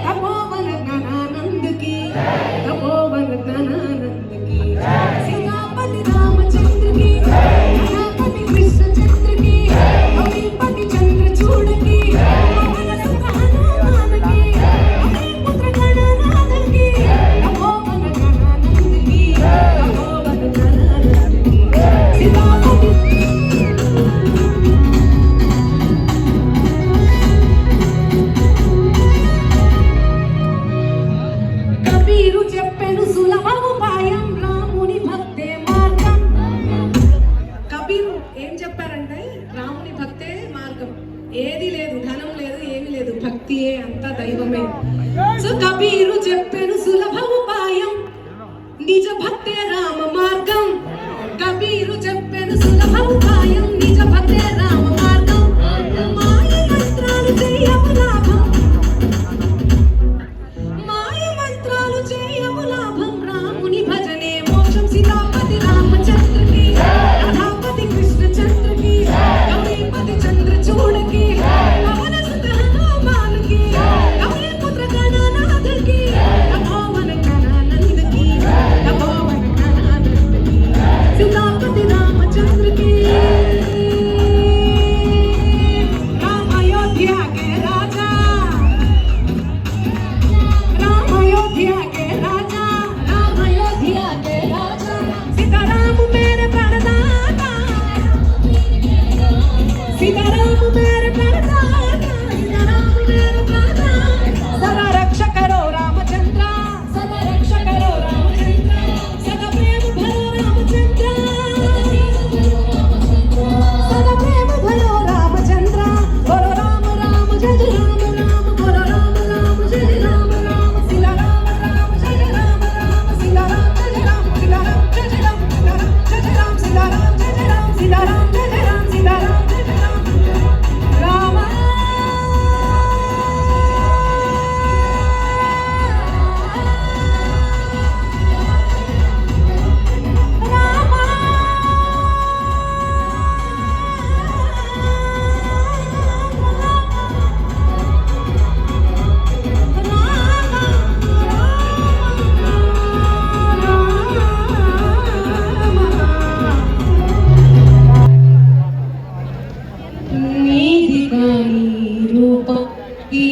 तपोवन ज्ञानानंद की, तपोवन ज्ञानानंद की, सीतापति रामचंद्र की, धनापति कृष्णचंद्र की, कविपति चंद्रचूड़ की, पवन सुत हनुमान की, अपने पुत्र गणनाथ की, तपोवन ज्ञानानंद की, तपोवन ज्ञानानंद की, सीतापति కబీరు చెప్పెను సులభ ఉపాయం రాముని భక్తే మార్గం. కబీరు ఏం చెప్పారంటే రాముని భక్తే మార్గం. ఏది లేదు, ధనం లేదు, ఏమి లేదు, భక్తియే అంత దైవమే. సో కబీరు చెప్పెను సులభ ఉపాయం నిజ భక్తే రామ మార్గం. కబీరు చెప్పెను సులభ ఉపాయం నిజ భక్తే రామ మార్గం. మాయ మంత్రాలు చేయవు లాభం, మాయ మంత్రాలు చేయవు లాభం, రాముని భజనే మోక్షం. సీతాపతి రామచంద్ర की, राधापति कृष्णचंद्र की, कविपति चंद्रचूड़ की, पवन सुत हनुमान की, अपने पुत्र गणनाथ की, तपोवन ज्ञानानंद की, तपोवन ज्ञानानंद की, सीतापति रामचंद्र की. राम अयोध्या के राजा, राम अयोध्या के राजा, राम अयोध्या के राजा, सीताराम मेरे प्रणदाता, सीताराम मेरे प्रणदाता, सीताराम मेरे प्रणदाता. सदा रक्षा करो रामचंद्र, सदा रक्षा करो रामचंद्र, सदा प्रेम भरो रामचंद्र, सदा प्रेम भरो रामचंद्र. बोलो राम राम जय जय राम राम, बोलो राम राम जय जय राम राम, सीता राम राम जय जय राम राम, सीता राम जय जय राम, सीता राम जय जय राम, सीता राम जय जय राम, सीता राम जय जय राम, सीता राम जय जय राम, सीता राम जय जय राम. राम నీది కాని రూపం ఈ